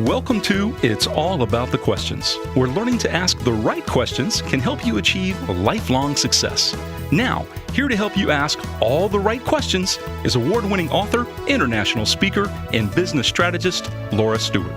Welcome to It's All About the Questions, where learning to ask the right questions can help you achieve lifelong success. Now, here to help you ask all the right questions is award-winning author, international speaker, and business strategist, Laura Stewart.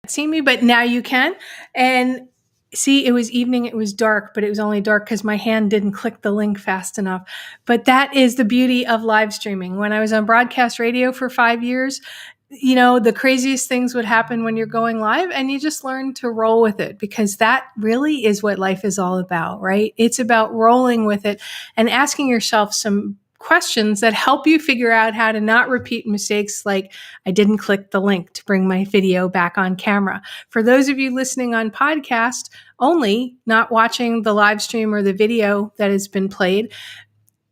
See me, but now you can. And see, it was evening, it was dark, but it was only dark because my hand didn't click the link fast enough. But that is the beauty of live streaming. When I was on broadcast radio for 5 years, the craziest things would happen when you're going live, and you just learn to roll with it, because that really is what life is all about, right? It's about rolling with it and asking yourself some questions that help you figure out how to not repeat mistakes like I didn't click the link to bring my video back on camera. For those of you listening on podcast only, not watching the live stream or the video that has been played,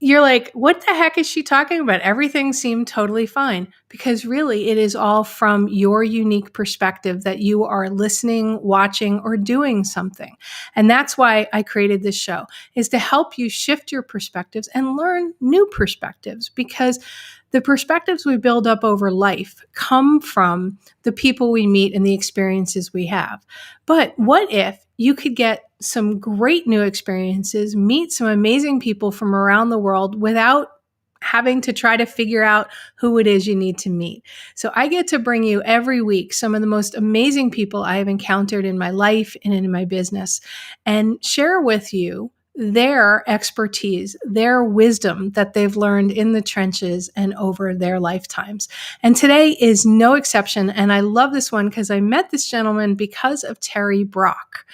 you're like, what the heck is she talking about? Everything seemed totally fine, because really it is all from your unique perspective that you are listening, watching, or doing something. And that's why I created this show, is to help you shift your perspectives and learn new perspectives, because the perspectives we build up over life come from the people we meet and the experiences we have. But what if you could get some great new experiences, meet some amazing people from around the world without having to try to figure out who it is you need to meet? So I get to bring you every week some of the most amazing people I have encountered in my life and in my business, and share with you their expertise, their wisdom that they've learned in the trenches and over their lifetimes. And today is no exception. And I love this one because I met this gentleman because of Terry Brock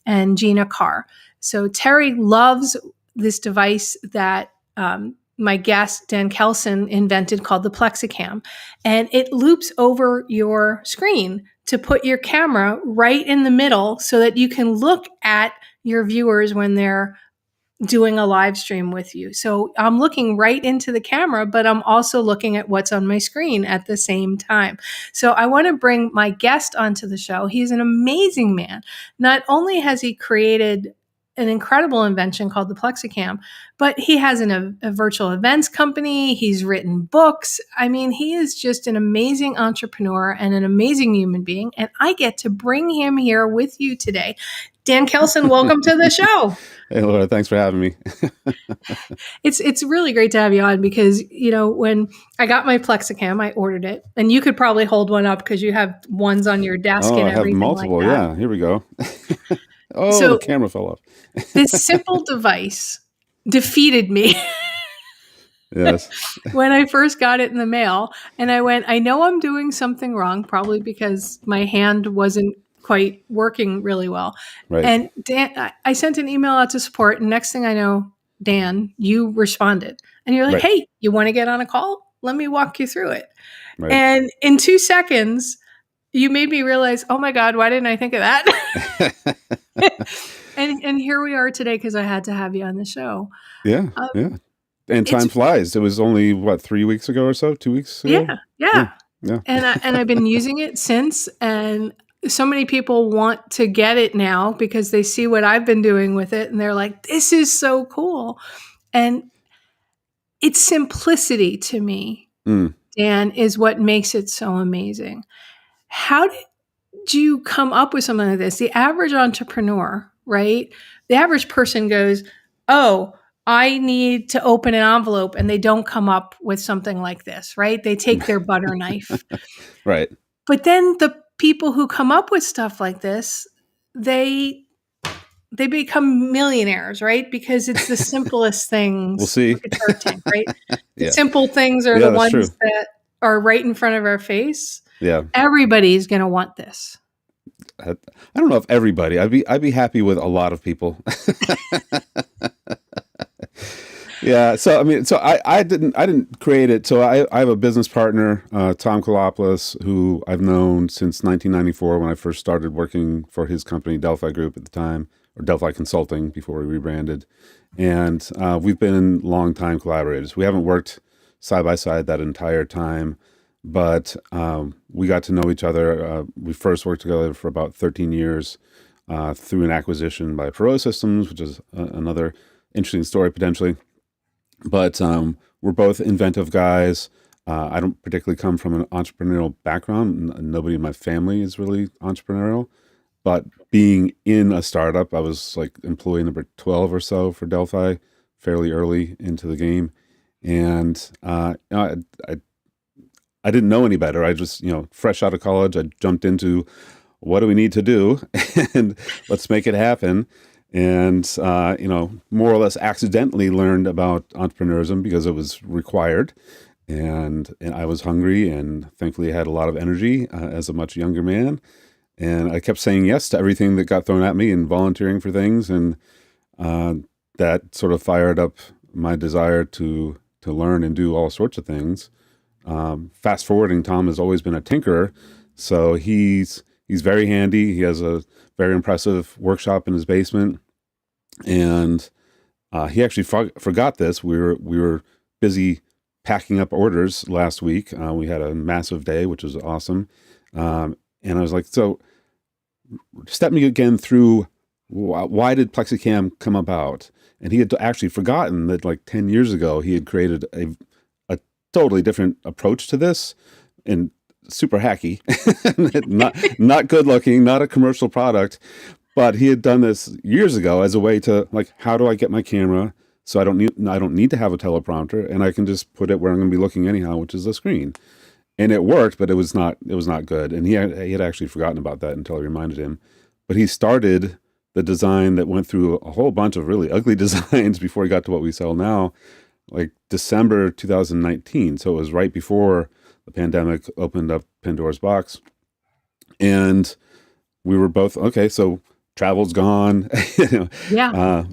and Gina Carr. So Terry loves this device that my guest, Dan Keldsen, invented called the PlexiCam. And it loops over your screen to put your camera right in the middle so that you can look at your viewers when they're doing a live stream with you. So I'm looking right into the camera, but I'm also looking at what's on my screen at the same time. So I want to bring my guest onto the show. He's an amazing man. Not only has he created an incredible invention called the PlexiCam, but he has a virtual events company. He's written books. I mean, he is just an amazing entrepreneur and an amazing human being. And I get to bring him here with you today. Dan Keldsen, welcome to the show. Hey, Laura, thanks for having me. It's really great to have you on, because, when I got my PlexiCam, I ordered it, and you could probably hold one up because you have ones on your desk and everything. I have multiple. Like that. Yeah, here we go. So, the camera fell off. This simple device defeated me. Yes. When I first got it in the mail, and I went, I know I'm doing something wrong, probably because my hand wasn't quite working really well. Right. And Dan, I sent an email out to support, and next thing I know, Dan, you responded, and you're like, right. Hey, you want to get on a call? Let me walk you through it. Right. And in 2 seconds, you made me realize, oh my God, why didn't I think of that? and here we are today, because I had to have you on the show. Yeah. Yeah. And time flies. It was only 3 weeks ago or so, 2 weeks ago? Yeah. And I've been using it since, and so many people want to get it now because they see what I've been doing with it, and they're like, this is so cool. And its simplicity to me, Dan, is what makes it so amazing. How did you come up with something like this? The average entrepreneur, right? The average person goes, oh, I need to open an envelope, and they don't come up with something like this, right? They take their butter knife. Right. But then the people who come up with stuff like this, they become millionaires, right? Because it's the simplest things. We'll see. Look at Shark Tank, right? Yeah. The simple things are the ones true. that are right in front of our face. Yeah. Everybody's going to want this. I don't know if everybody. I'd be happy with a lot of people. Yeah. So I didn't create it. So I have a business partner, Tom Kalopoulos, who I've known since 1994 when I first started working for his company, Delphi Group at the time, or Delphi Consulting before we rebranded. And we've been longtime collaborators. We haven't worked side by side that entire time, but we got to know each other. We first worked together for about 13 years through an acquisition by Perot Systems, which is another interesting story potentially. but we're both inventive guys. I don't particularly come from an entrepreneurial background. Nobody in my family is really entrepreneurial. But being in a startup, I was like employee number 12 or so for Delphi, fairly early into the game. And I didn't know any better. I just, fresh out of college, I jumped into what do we need to do and let's make it happen. And, more or less accidentally learned about entrepreneurism because it was required. And I was hungry and thankfully had a lot of energy as a much younger man. And I kept saying yes to everything that got thrown at me and volunteering for things. And that sort of fired up my desire to learn and do all sorts of things. Fast forwarding, Tom has always been a tinkerer. So he's very handy. He has a very impressive workshop in his basement. And he actually forgot this. We were busy packing up orders last week. We had a massive day, which was awesome. And I was like, so step me again through why did PlexiCam come about? And he had actually forgotten that like 10 years ago, he had created a totally different approach to this and super hacky, not good looking, not a commercial product, but he had done this years ago as a way to like, how do I get my camera so I don't need to have a teleprompter and I can just put it where I'm going to be looking anyhow, which is the screen. And it worked, but it was not good. And he had actually forgotten about that until I reminded him. But he started the design that went through a whole bunch of really ugly designs before he got to what we sell now, like December 2019. So it was right before the pandemic opened up Pandora's box. And we were both, okay, so travel's gone. Yeah.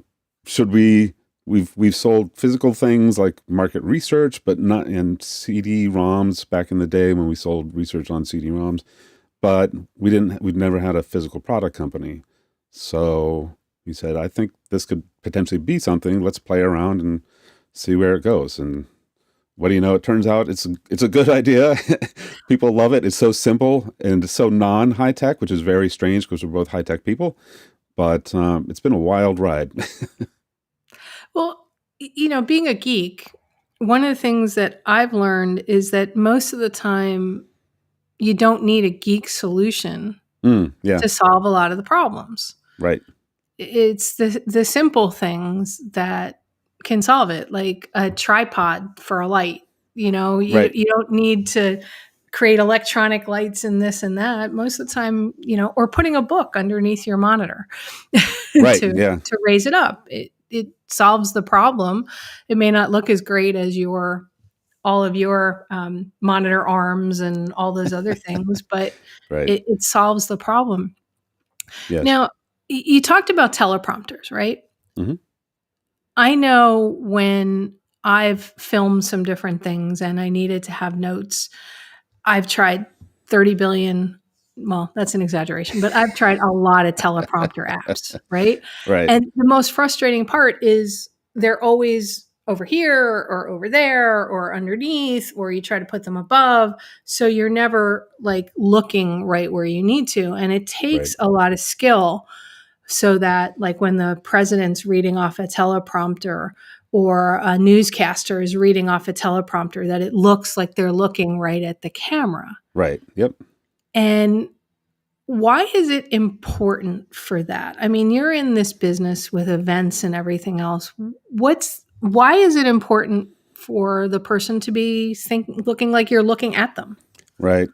Should we've sold physical things like market research, but not in CD-ROMs back in the day when we sold research on CD-ROMs, but we'd never had a physical product company. So we said, I think this could potentially be something. Let's play around and see where it goes. And what do you know? It turns out it's a good idea. People love it. It's so simple and it's so non-high tech, which is very strange because we're both high tech people. But it's been a wild ride. Well, being a geek, one of the things that I've learned is that most of the time you don't need a geek solution to solve a lot of the problems. Right. It's the simple things that can solve it, like a tripod for a light. You don't need to create electronic lights and this and that. Most of the time, or putting a book underneath your monitor to raise it up. It solves the problem. It may not look as great as all of your monitor arms and all those other things, but it solves the problem. Yes. Now, you talked about teleprompters, right? Mm-hmm. I know when I've filmed some different things and I needed to have notes, I've tried 30 billion. Well, that's an exaggeration, but I've tried a lot of teleprompter apps, right? Right. And the most frustrating part is they're always over here or over there or underneath, or you try to put them above. So you're never like looking right where you need to. And it takes a lot of skill so that like when the president's reading off a teleprompter or a newscaster is reading off a teleprompter, that it looks like they're looking right at the camera. Right. Yep. And why is it important for that? I mean, you're in this business with events and everything else. Why is it important for the person to be looking like you're looking at them? Right.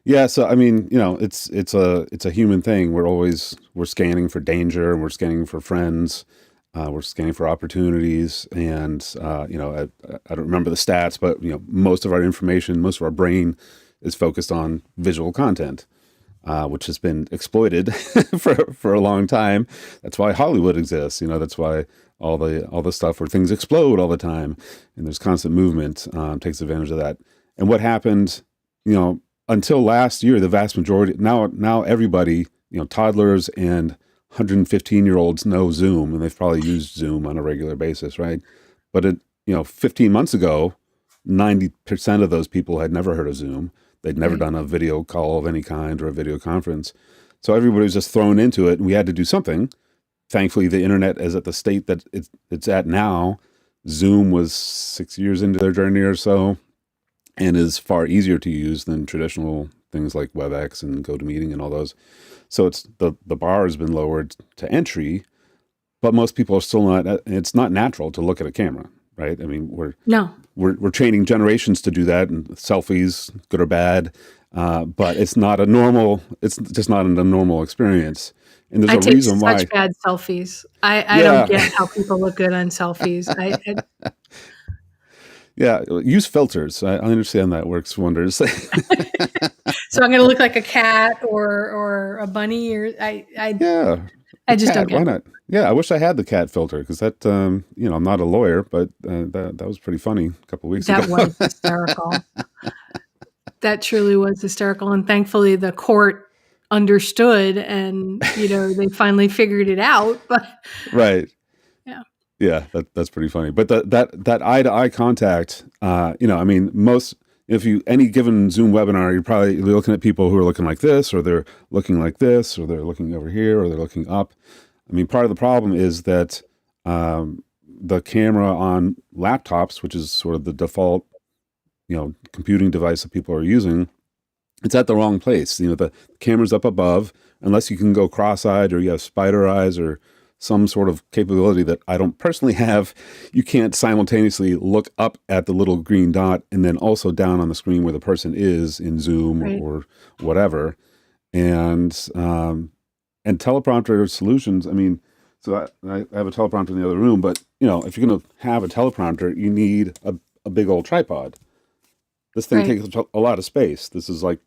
Yeah. So, I mean, it's a human thing. We're scanning for danger and we're scanning for friends. We're scanning for opportunities. And, I don't remember the stats, but, most of our information, most of our brain is focused on visual content, which has been exploited for a long time. That's why Hollywood exists. That's why all the stuff where things explode all the time and there's constant movement takes advantage of that. And what happened, until last year, the vast majority, now everybody, toddlers and 115-year-olds know Zoom, and they've probably used Zoom on a regular basis, right? But 15 months ago, 90% of those people had never heard of Zoom. They'd never done a video call of any kind or a video conference. So everybody was just thrown into it, and we had to do something. Thankfully, the internet is at the state that it's at now. Zoom was 6 years into their journey or so, and is far easier to use than traditional things like WebEx and GoToMeeting and all those. So it's the bar has been lowered to entry, but most people are still not. It's not natural to look at a camera, right? I mean, we're training generations to do that, and selfies, good or bad, but it's not a normal. It's just not a normal experience. And there's a reason why. I take such bad selfies. I don't get how people look good on selfies. Yeah, use filters. I understand that works wonders. So I'm going to look like a cat or a bunny, or I just don't get why not? Yeah, I wish I had the cat filter, because that I'm not a lawyer, but that was pretty funny a couple of weeks ago. That was hysterical. That truly was hysterical, and thankfully the court understood, and they finally figured it out. But right. Yeah, that's pretty funny. But that eye-to-eye contact, if you any given Zoom webinar, you're probably looking at people who are looking like this, or they're looking like this, or they're looking over here, or they're looking up. I mean, part of the problem is that the camera on laptops, which is sort of the default, computing device that people are using, it's at the wrong place. The camera's up above, unless you can go cross-eyed or you have spider eyes or some sort of capability that I don't personally have. You can't simultaneously look up at the little green dot and then also down on the screen where the person is in Zoom or whatever. And Teleprompter Solutions, so I have a teleprompter in the other room, but if you're going to have a teleprompter, you need a big old tripod. This thing takes a lot of space. This is like,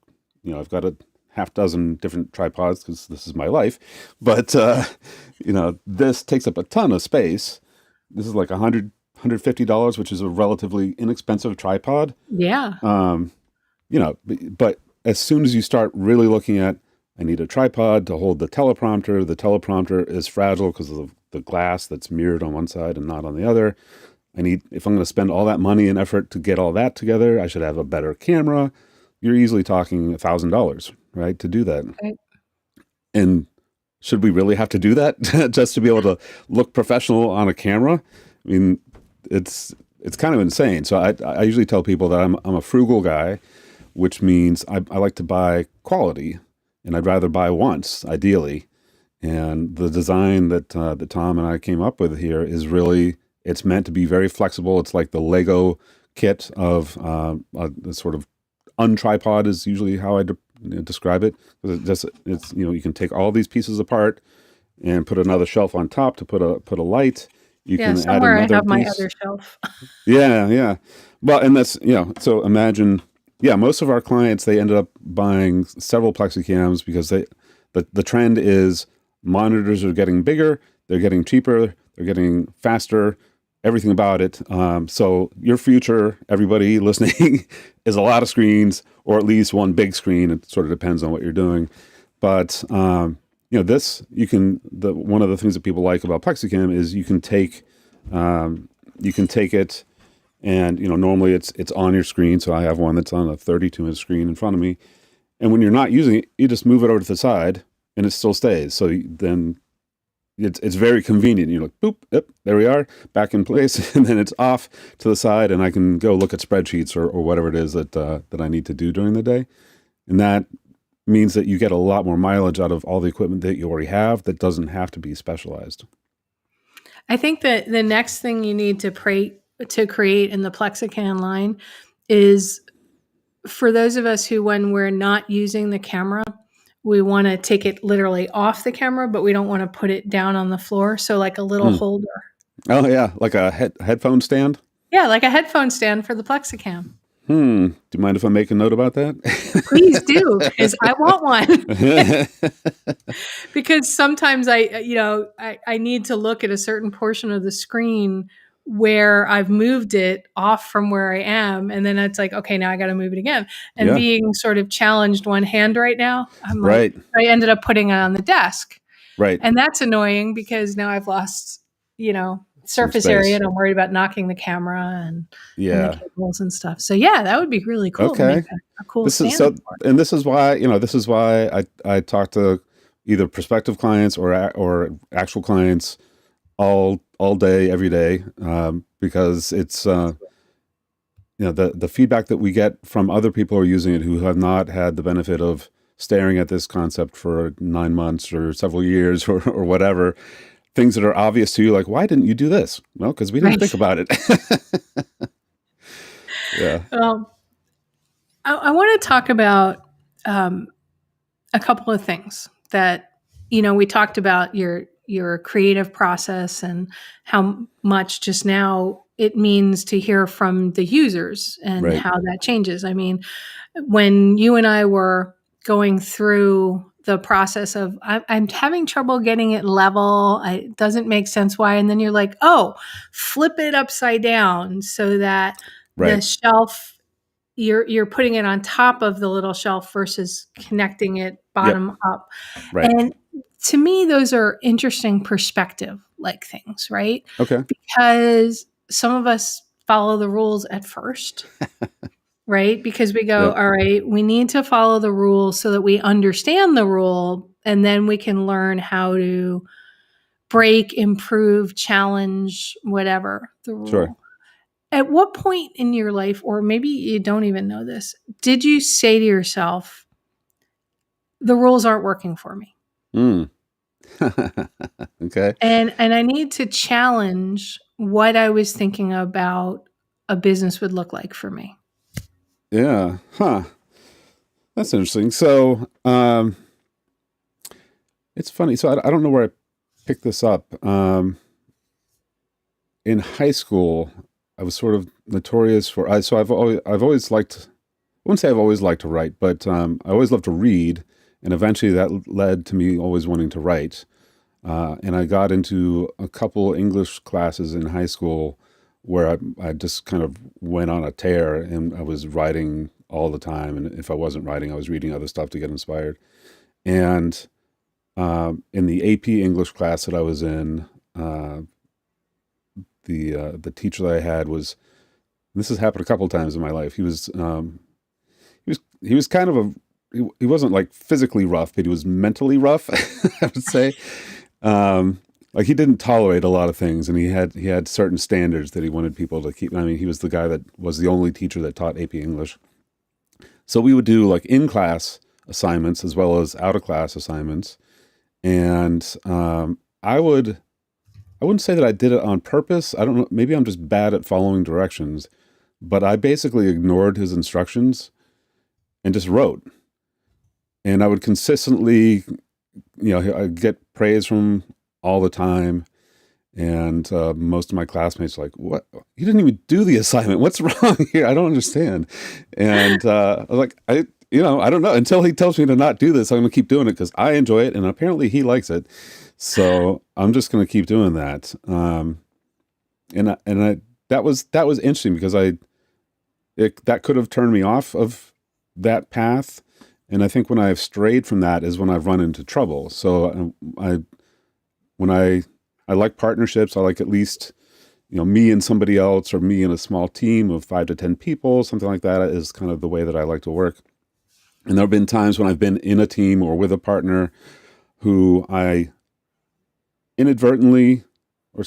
I've got a half dozen different tripods because this is my life, but this takes up a ton of space. This is like $150, which is a relatively inexpensive tripod. Yeah. But as soon as you start really looking at, I need a tripod to hold the teleprompter. The teleprompter is fragile because of the glass that's mirrored on one side and not on the other. If I'm going to spend all that money and effort to get all that together, I should have a better camera. You're easily talking $1,000, right, to do that. Right. And should we really have to do that just to be able to look professional on a camera? I mean, it's kind of insane. So I usually tell people that I'm a frugal guy, which means I like to buy quality, and I'd rather buy once, ideally. And the design that Tom and I came up with here is really, it's meant to be very flexible. It's like the Lego kit of a sort of untripod is usually how I describe it. It's you can take all these pieces apart and put another shelf on top to put a light. You can somewhere add another I have piece. my other shelf. Yeah. Well, and that's so imagine. Yeah, most of our clients, they ended up buying several PlexiCams because the trend is monitors are getting bigger, they're getting cheaper, they're getting faster. Everything about it. So your future, everybody listening, is a lot of screens, or at least one big screen. It sort of depends on what you're doing. But one of the things that people like about PlexiCam is you can take it, and normally it's on your screen. So I have one that's on a 32-inch screen in front of me, and when you're not using it, you just move it over to the side, and it still stays. So then it's very convenient. You're like, boop, yep, there we are, back in place, and then it's off to the side, and I can go look at spreadsheets or whatever it is that I need to do during the day. And that means that you get a lot more mileage out of all the equipment that you already have that doesn't have to be specialized. I think that the next thing you need to create in the PlexiCam line is, for those of us who, when we're not using the camera, we want to take it literally off the camera, but we don't want to put it down on the floor. So like a little holder. Oh yeah, like a headphone stand? Yeah, like a headphone stand for the PlexiCam. Do you mind if I make a note about that? Please do, because I want one. Because sometimes I need to look at a certain portion of the screen where I've moved it off from where I am, and then it's like, okay, now I got to move it again. And being sort of challenged one hand right now, I ended up putting it on the desk. Right. And that's annoying because now I've lost, surface area, and I'm worried about knocking the camera and the cables and stuff. So that would be really cool. Okay. Make a cool This is why I talk to either prospective clients or actual clients all day, every day, because it's the feedback that we get from other people who are using it who have not had the benefit of staring at this concept for 9 months or several years or whatever. Things that are obvious to you, like, why didn't you do this? Well, because we didn't Right. think about it. Yeah. I want to talk about a couple of things that, we talked about your creative process and how much just now it means to hear from the users and Right. how that changes. I mean, when you and I were going through the process of I'm having trouble getting it level, it doesn't make sense why, and then you're like, oh, flip it upside down so that the Right. shelf you're putting it on top of the little shelf versus connecting it Yep. bottom up. Right. And to me, those are interesting perspective like things, right? Okay. Because some of us follow the rules at first, right? Because we go, Yep. all right, we need to follow the rules so that we understand the rule, and then we can learn how to break, improve, challenge, whatever the Sure. rule. At what point in your life, or maybe you don't even know this, did you say to yourself, the rules aren't working for me? Mm. Okay. And I need to challenge what I was thinking about a business would look like for me. Yeah. Huh. That's interesting. So, it's funny. So I don't know where I picked this up. In high school, I was sort of notorious for. I've always liked. I wouldn't say I've always liked to write, but I always loved to read, and eventually that led to me always wanting to write. And I got into a couple English classes in high school where I just kind of went on a tear, and I was writing all the time. And if I wasn't writing, I was reading other stuff to get inspired. And in the AP English class that I was in, the teacher that I had was. This has happened a couple of times in my life. He was kind of he wasn't like physically rough, but he was mentally rough. I would say. Like he didn't tolerate a lot of things, and he had certain standards that he wanted people to keep. I mean, he was the guy that was the only teacher that taught AP English. So we would do like in-class assignments as well as out-of-class assignments, and I wouldn't say that I did it on purpose. I don't know. Maybe I'm just bad at following directions, but I basically ignored his instructions and just wrote. And I would consistently, I'd get praise from him all the time. And most of my classmates were like, what? You didn't even do the assignment. What's wrong here? I don't understand. And I was like, I don't know. Until he tells me to not do this, I'm going to keep doing it because I enjoy it. And apparently he likes it. So I'm just going to keep doing that. That was interesting because that could have turned me off of that path. And I think when I've strayed from that is when I've run into trouble. So when I like partnerships, I like at least, me and somebody else or me and a small team of 5 to 10 people, something like that is kind of the way that I like to work. And there have been times when I've been in a team or with a partner who I inadvertently, or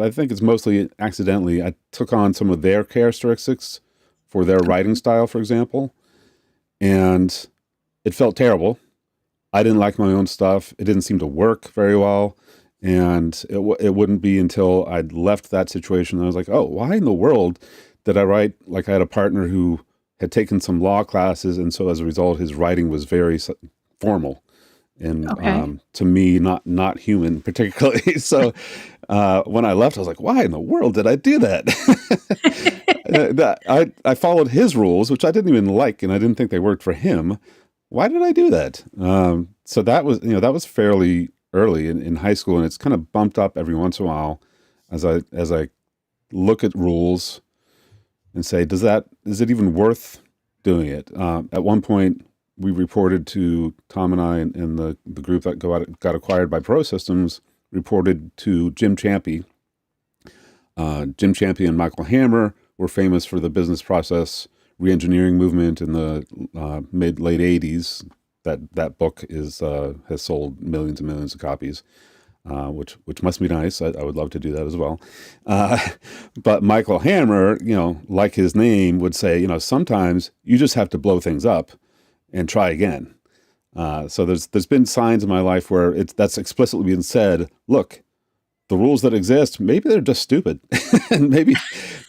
I think it's mostly accidentally, I took on some of their characteristics for their writing style, for example, and it felt terrible. I didn't like my own stuff. It didn't seem to work very well. And it wouldn't be until I'd left that situation that I was like, oh, why in the world did I write? Like I had a partner who had taken some law classes, and so as a result, his writing was very formal. And to me, not human particularly. So when I left, I was like, why in the world did I do that? I followed his rules, which I didn't even like, and I didn't think they worked for him. Why did I do that? So that was fairly early in high school, and it's kind of bumped up every once in a while as I look at rules and say, is it even worth doing it? At one point, we reported to Tom and I and the group that got acquired by Pro Systems reported to Jim Champy. Jim Champy and Michael Hammer were famous for the business process reengineering movement in the late 80s. That book has sold millions and millions of copies. which must be nice. I would love to do that as well. But Michael Hammer, like his name would say, sometimes you just have to blow things up and try again. So there's been signs in my life where that's explicitly been said. Look, the rules that exist, maybe they're just stupid, and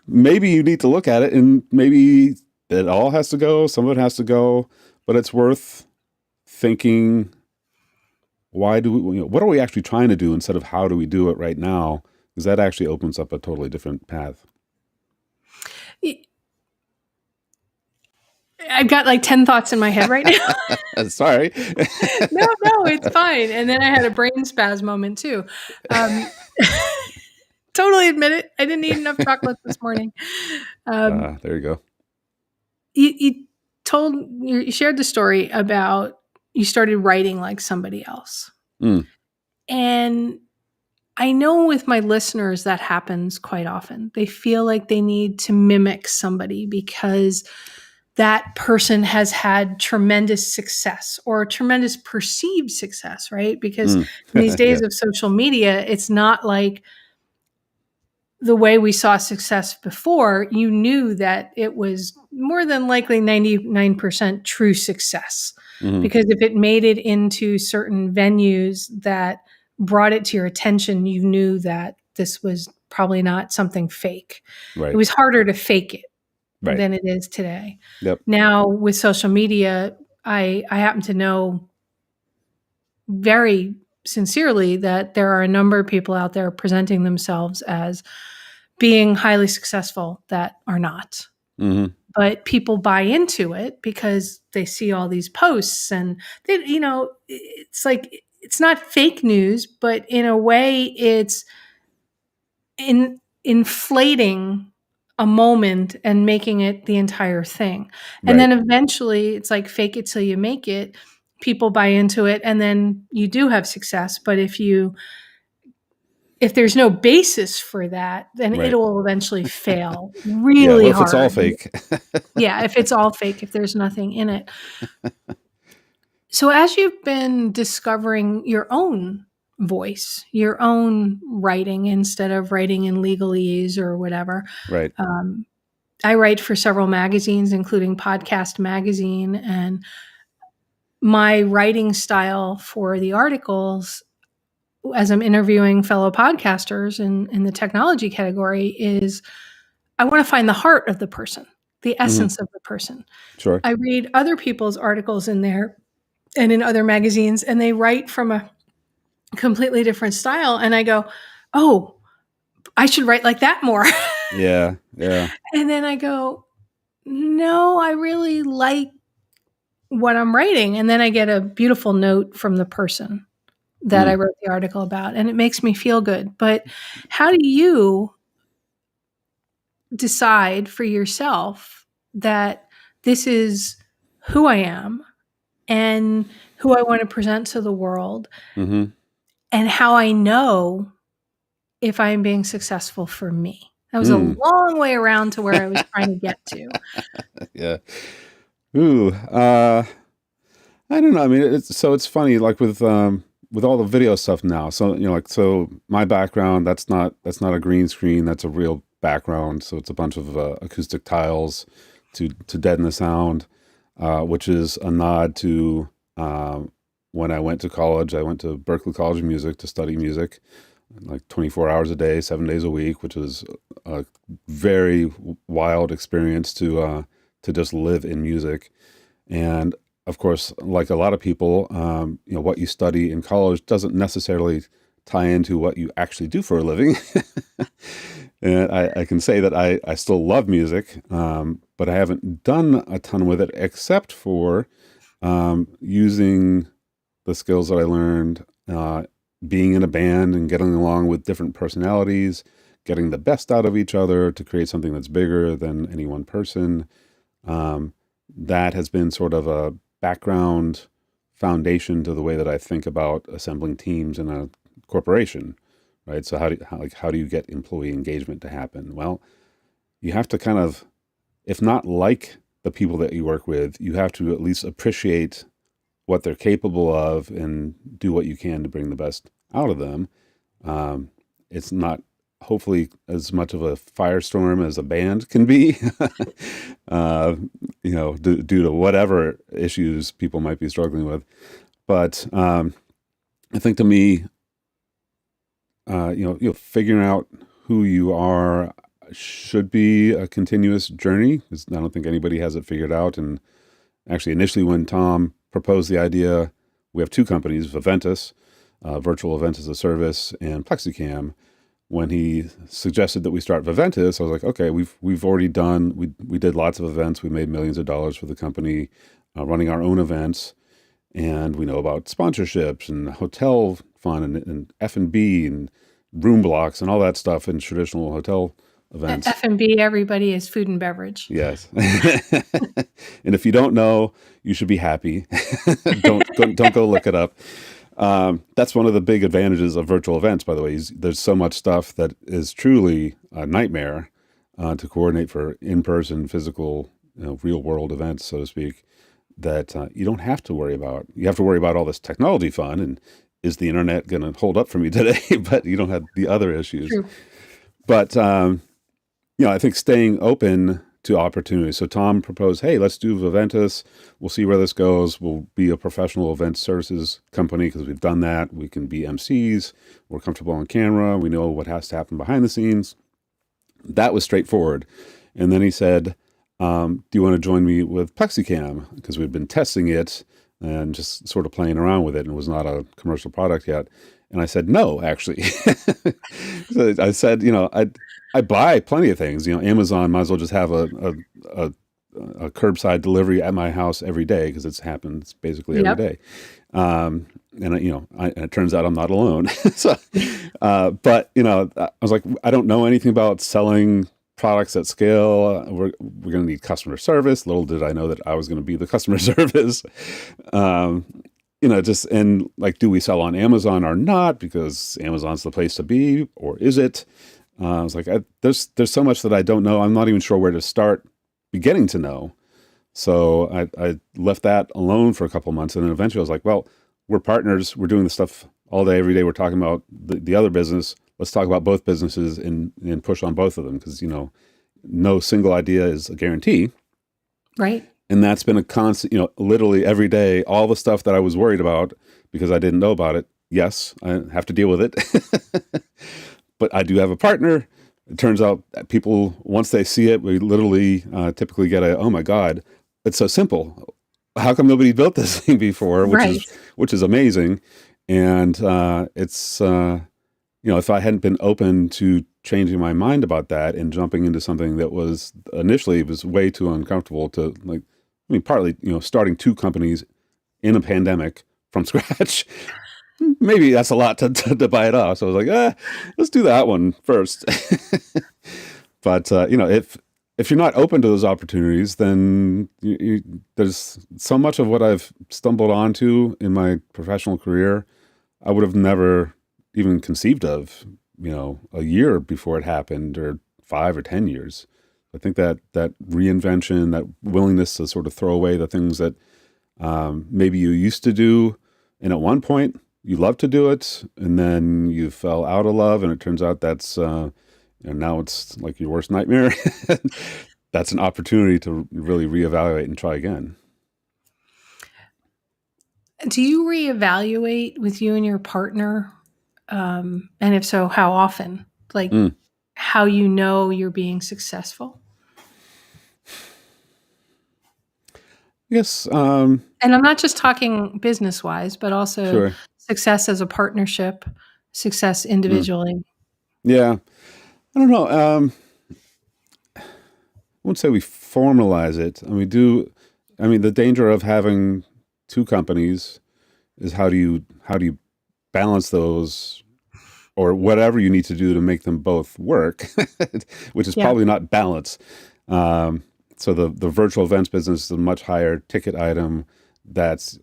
maybe you need to look at it, and maybe it all has to go. Some of it has to go, but it's worth thinking. Why do we? What are we actually trying to do instead of how do we do it right now? Because that actually opens up a totally different path. I've got like 10 thoughts in my head right now. Sorry. No, it's fine. And then I had a brain spaz moment too. Totally admit it. I didn't eat enough chocolate this morning. There you go. You shared the story about you started writing like somebody else. And I know with my listeners that happens quite often. They feel like they need to mimic somebody because that person has had tremendous success or tremendous perceived success, right? Because in these days of social media, it's not like the way we saw success before. You knew that it was more than likely 99% true success. Because if it made it into certain venues that brought it to your attention, you knew that this was probably not something fake. Right. It was harder to fake it. Right. Than it is today. Yep. Now with social media, I happen to know very sincerely that there are a number of people out there presenting themselves as being highly successful that are not. But people buy into it because they see all these posts and they, it's like, it's not fake news, but in a way it's inflating a moment and making it the entire thing. And then eventually it's like fake it till you make it. People buy into it and then you do have success. But if there's no basis for that, then it will eventually fail really hard. If it's all fake. If it's all fake, if there's nothing in it. So as you've been discovering your own voice, your own writing instead of writing in legalese or whatever. Right. I write for several magazines, including Podcast Magazine, and my writing style for the articles, as I'm interviewing fellow podcasters in the technology category, is I want to find the heart of the person, the essence of the person. Sure. I read other people's articles in there and in other magazines, and they write from a completely different style. And I go, oh, I should write like that more. Yeah. And then I go, no, I really like what I'm writing. And then I get a beautiful note from the person that I wrote the article about, and it makes me feel good. But how do you decide for yourself that this is who I am and who I want to present to the world? And how I know if I'm being successul for me. That was a long way around to where I was trying to get to. Yeah. Ooh. I don't know. I mean, it's funny, like with all the video stuff now. So, so my background, that's not a green screen. That's a real background. So it's a bunch of acoustic tiles to deaden the sound, which is a nod to, when I went to college. I went to Berklee College of Music to study music, like 24 hours a day, 7 days a week, which was a very wild experience to just live in music. And of course, like a lot of people, what you study in college doesn't necessarily tie into what you actually do for a living. And I can say that I still love music, but I haven't done a ton with it except for using the skills that I learned, being in a band and getting along with different personalities, getting the best out of each other to create something that's bigger than any one person. That has been sort of a background foundation to the way that I think about assembling teams in a corporation, right? So how do you get employee engagement to happen? Well, you have to kind of, if not like the people that you work with, you have to at least appreciate what they're capable of and do what you can to bring the best out of them. It's not hopefully as much of a firestorm as a band can be, due to whatever issues people might be struggling with. But I think to me, figuring out who you are should be a continuous journey, because I don't think anybody has it figured out. And actually, initially, when Tom proposed the idea, we have two companies, Viventus, virtual events as a service, and PlexiCam. When he suggested that we start Viventus, I was like, okay, we've already done, we did lots of events. We made millions of dollars for the company, running our own events. And we know about sponsorships and hotel fun and F&B and room blocks and all that stuff in traditional hotel events. F&B, everybody is food and beverage. Yes. And if you don't know, you should be happy. Don't go look it up. That's one of the big advantages of virtual events, by the way. There's so much stuff that is truly a nightmare to coordinate for in-person, physical, real-world events, so to speak, that you don't have to worry about. You have to worry about all this technology fun and is the internet going to hold up for me today? But you don't have the other issues. True. But, I think staying open to opportunities. So Tom proposed, hey, let's do Viventus. We'll see where this goes. We'll be a professional event services company because we've done that. We can be MCs. We're comfortable on camera. We know what has to happen behind the scenes. That was straightforward. And then he said, do you want to join me with PlexiCam? Because we've been testing it and just sort of playing around with it, and it was not a commercial product yet. And I said, no, actually. So I said, I buy plenty of things. Amazon might as well just have a curbside delivery at my house every day, because it happens basically every day. And it turns out I'm not alone. So, but I was like, I don't know anything about selling products at scale. We're going to need customer service. Little did I know that I was going to be the customer service. And like, do we sell on Amazon or not? Because Amazon's the place to be, or is it? I was like, there's so much that I don't know. I'm not even sure where to start beginning to know. So I left that alone for a couple of months. And then eventually I was like, well, we're partners. We're doing this stuff all day, every day. We're talking about the other business. Let's talk about both businesses and push on both of them, because, no single idea is a guarantee. Right. And that's been a constant, literally every day, all the stuff that I was worried about because I didn't know about it. Yes, I have to deal with it. But I do have a partner. It turns out that people, once they see it, we literally typically get oh my God, it's so simple. How come nobody built this thing before? Which is amazing. And it's, if I hadn't been open to changing my mind about that and jumping into something that was initially was way too uncomfortable to partly, starting two companies in a pandemic from scratch, maybe that's a lot to bite off. So I was like, let's do that one first. But, if you're not open to those opportunities, then there's so much of what I've stumbled onto in my professional career, I would have never even conceived of, a year before it happened, or 5 or 10 years. I think that reinvention, that willingness to sort of throw away the things that maybe you used to do, and at one point you loved to do it, and then you fell out of love, and it turns out that's now it's like your worst nightmare. That's an opportunity to really reevaluate and try again. Do you reevaluate with you and your partner? And if so, how often? Like how you're being successful? Yes. And I'm not just talking business-wise, but also Sure. success as a partnership, success individually. Yeah. I don't know. I wouldn't say we formalize it. And we do. I mean, the danger of having two companies is how do you balance those, or whatever you need to do to make them both work, which is probably not balance. So the virtual events business is a much higher ticket item. That's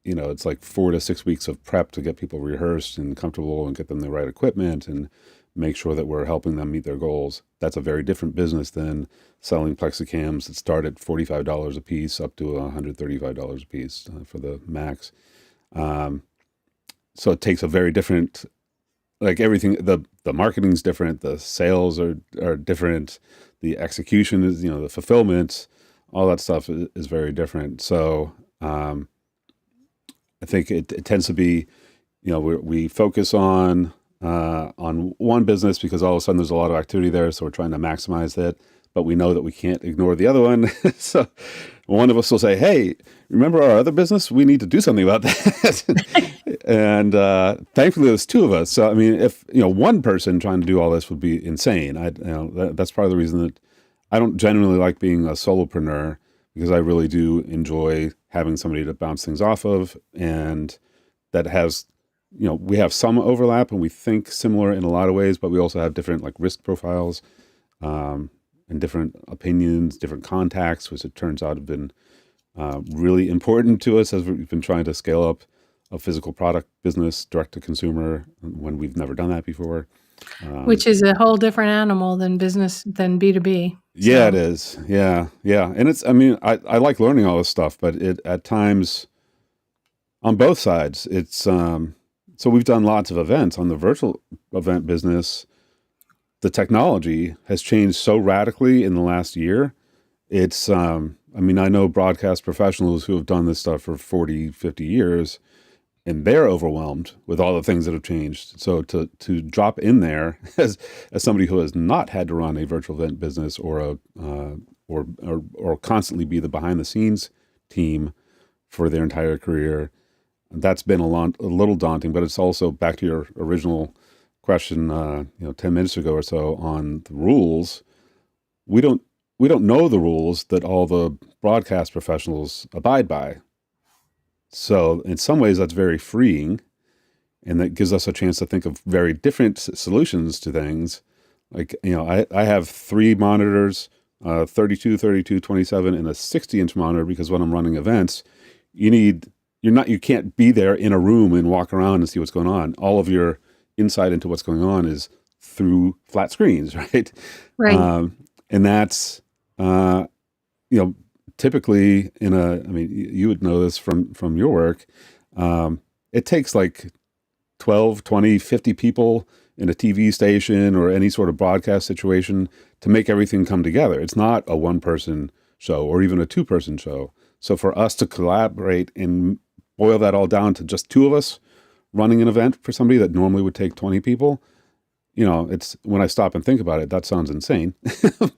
it's like 4 to 6 weeks of prep to get people rehearsed and comfortable and get them the right equipment and make sure that we're helping them meet their goals. That's a very different business than selling PlexiCams that start at $45 a piece up to $135 a piece for the max. So it takes a very different like everything, the marketing's different, the sales are different, the execution is, the fulfillment, all that stuff is very different. So I think it tends to be, we focus on one business because all of a sudden there's a lot of activity there, so we're trying to maximize it, but we know that we can't ignore the other one. So one of us will say, "Hey, remember our other business? We need to do something about that." And thankfully, there's two of us. So I mean, if one person trying to do all this would be insane. That's part of the reason that I don't generally like being a solopreneur, because I really do enjoy having somebody to bounce things off of, and that has, we have some overlap and we think similar in a lot of ways, but we also have different like risk profiles, and different opinions, different contacts, which it turns out have been really important to us as we've been trying to scale up a physical product business direct to consumer when we've never done that before. Which is a whole different animal than B2B. Yeah, it is. Yeah. And I like learning all this stuff, but at times on both sides, it's, so we've done lots of events on the virtual event business. The technology has changed so radically in the last year. It's, I know broadcast professionals who have done this stuff for 40, 50 years, and they're overwhelmed with all the things that have changed. So to drop in there as somebody who has not had to run a virtual event business or constantly be the behind the scenes team for their entire career, that's been a little daunting. But it's also back to your original question, 10 minutes ago or so on the rules. We don't know the rules that all the broadcast professionals abide by. So in some ways that's very freeing, and that gives us a chance to think of very different solutions to things. Like, I have 3 monitors, 32, 27, and a 60-inch monitor, because when I'm running events, you can't be there in a room and walk around and see what's going on. All of your insight into what's going on is through flat screens, right? Right. And that's, typically you would know this from your work. It takes like 12, 20, 50 people in a TV station or any sort of broadcast situation to make everything come together. It's not a 1-person show or even a 2-person show. So for us to collaborate and boil that all down to just 2 of us running an event for somebody that normally would take 20 people, it's, when I stop and think about it, that sounds insane,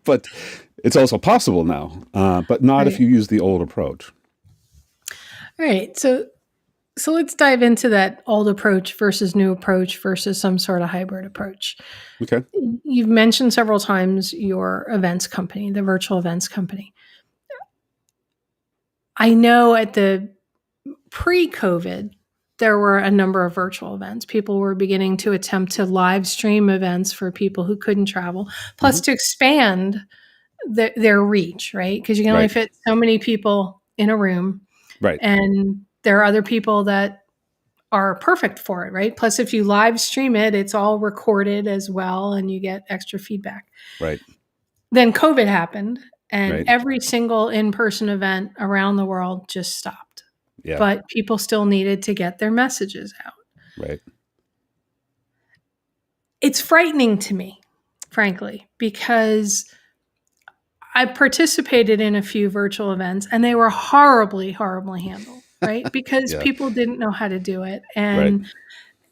but it's also possible now, but not if you use the old approach. All right. So let's dive into that old approach versus new approach versus some sort of hybrid approach. Okay. You've mentioned several times your events company, the virtual events company. I know at the pre-COVID, there were a number of virtual events. People were beginning to attempt to live stream events for people who couldn't travel, plus to expand their reach, right? Because you can only fit so many people in a room. Right. And there are other people that are perfect for it, right? Plus, if you live stream it, it's all recorded as well, and you get extra feedback. Right. Then COVID happened, and every single in-person event around the world just stopped. Yeah. But people still needed to get their messages out. Right. It's frightening to me, frankly, because I participated in a few virtual events and they were horribly, horribly handled, right? Because people didn't know how to do it. And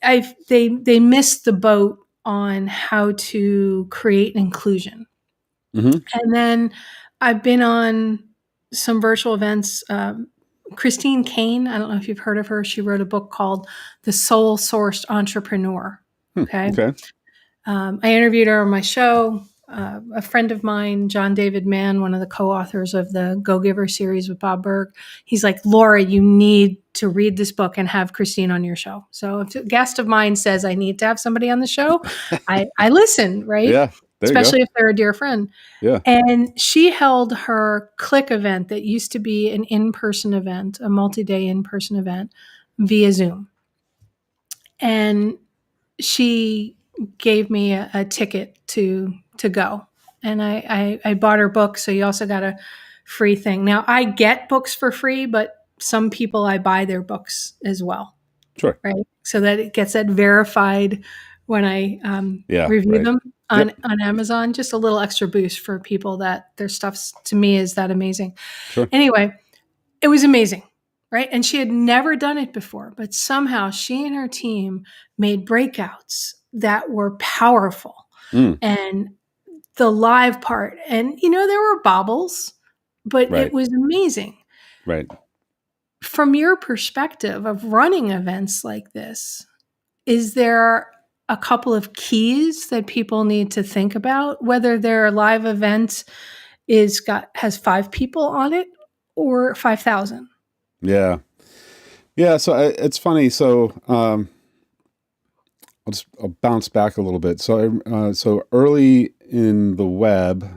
they missed the boat on how to create inclusion. Mm-hmm. And then I've been on some virtual events. Christine Kane, I don't know if you've heard of her. She wrote a book called The Soul Sourced Entrepreneur. Okay. I interviewed her on my show. A friend of mine, John David Mann, one of the co-authors of the Go Giver series with Bob Berg, he's like, Laura, you need to read this book and have Christine on your show. So if a guest of mine says I need to have somebody on the show, I listen, right? Yeah. Especially if they're a dear friend. Yeah. And she held her Click event that used to be an in-person event, a multi-day in-person event via Zoom. And she gave me a ticket to go. And I bought her book. So you also got a free thing. Now I get books for free, but some people I buy their books as well. Sure. Right. So that it gets that verified when I Yeah, review right. them Yep, on Amazon. Just a little extra boost for people that their stuff to me is that amazing. sure. Anyway, it was amazing, right? And she had never done it before, but somehow she and her team made breakouts that were powerful. Mm, And the live part, and there were bobbles, but it right, was amazing. right. From your perspective of running events like this, is there a couple of keys that people need to think about, whether their live event has 5 people on it or 5,000? Yeah. Yeah, so it's funny. So I'll bounce back a little bit. So early in the web,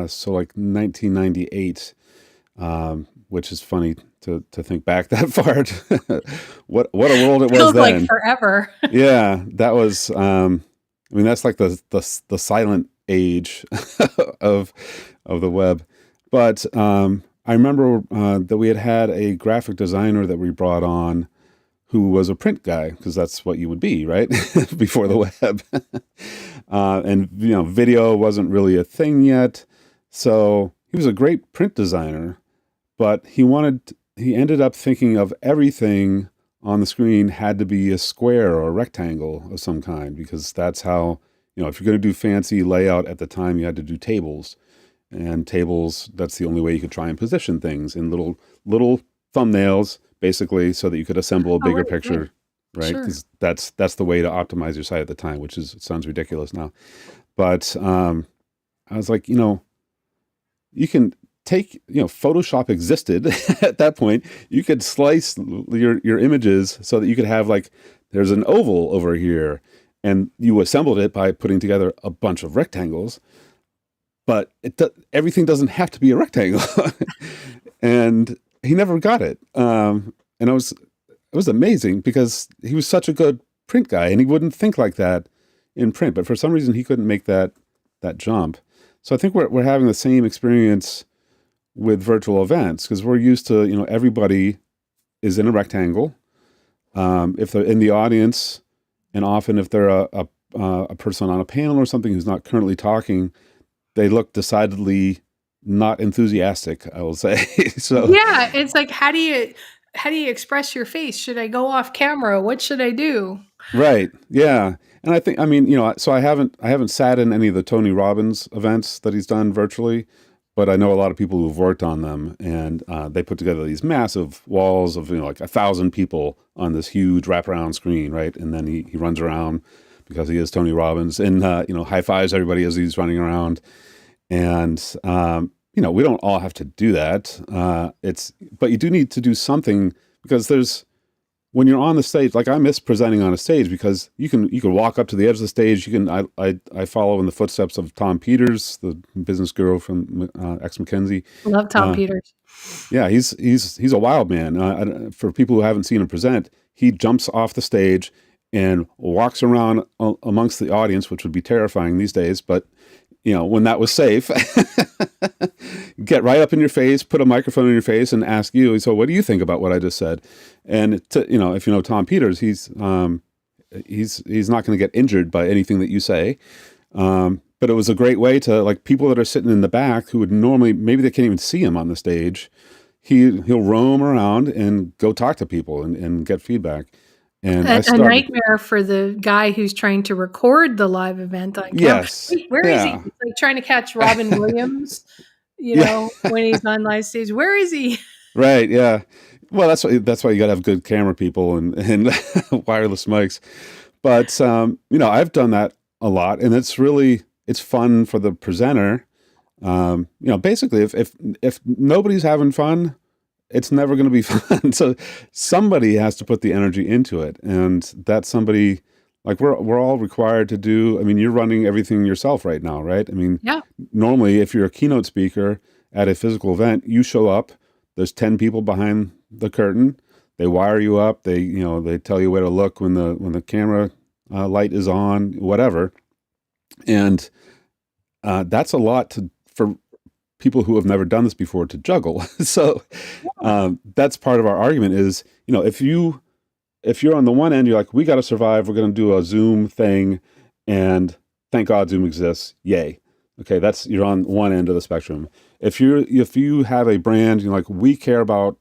so like 1998, which is funny to think back that far. What a world it was Feels like then. forever. Yeah, that was. I mean, that's like the silent age of the web. But I remember that we had a graphic designer that we brought on who was a print guy, because that's what you would be, right? Before the web. And, video wasn't really a thing yet. So he was a great print designer, but he ended up thinking of everything on the screen had to be a square or a rectangle of some kind, because that's how, if you're going to do fancy layout at the time, you had to do tables. And tables, that's the only way you could try and position things in little thumbnails, basically, so that you could assemble a bigger Right, picture, right? Sure. Because that's the way to optimize your site at the time, which sounds ridiculous now. But I was like, you can take, Photoshop existed at that point. You could slice your images so that you could have there's an oval over here, and you assembled it by putting together a bunch of rectangles. But everything doesn't have to be a rectangle. And he never got it. And it was amazing, because he was such a good print guy, and he wouldn't think like that in print. But for some reason, he couldn't make that jump. So I think we're having the same experience with virtual events, because we're used to, everybody is in a rectangle. If they're in the audience, and often if they're a person on a panel or something who's not currently talking, they look decidedly not enthusiastic, I will say. So Yeah, it's like, how do you express your face? Should I go off camera? What should I do? right, yeah, and I mean, so I haven't sat in any of the Tony Robbins events that he's done virtually, but I know a lot of people who've worked on them, and they put together these massive walls of like 1,000 people on this huge wraparound screen, right? And then he runs around, because he is Tony Robbins, and high fives everybody as he's running around. And we don't all have to do that. But you do need to do something, because when you're on the stage, like I miss presenting on a stage, because you can walk up to the edge of the stage. I follow in the footsteps of Tom Peters, the business guru from ex McKinsey. Love Tom Peters. Yeah, he's a wild man. For people who haven't seen him present, he jumps off the stage and walks around amongst the audience, which would be terrifying these days, but when that was safe, get right up in your face, put a microphone in your face, and ask you, so what do you think about what I just said? And if you know Tom Peters, he's not going to get injured by anything that you say. But it was a great way to, people that are sitting in the back who would normally, maybe they can't even see him on the stage. He'll roam around and go talk to people and get feedback. And a nightmare for the guy who's trying to record the live event on camera. Yes. Where is he? It's like trying to catch Robin Williams, when he's on live stage. Where is he? Right. Yeah. Well, that's why you got to have good camera people and wireless mics. But I've done that a lot, and it's fun for the presenter. Basically, if nobody's having fun, it's never going to be fun. So somebody has to put the energy into it, and that somebody, we're all required to do. I mean, you're running everything yourself right now, right? I mean, yeah. Normally, if you're a keynote speaker at a physical event, you show up. There's 10 people behind the curtain. They wire you up. They tell you where to look when the camera light is on, whatever. And that's a lot for people who have never done this before to juggle. So that's part of our argument is, if you're on the one end, you're like, we got to survive. We're going to do a Zoom thing, and thank God Zoom exists. Yay. Okay, you're on one end of the spectrum. If you have a brand, like we care about,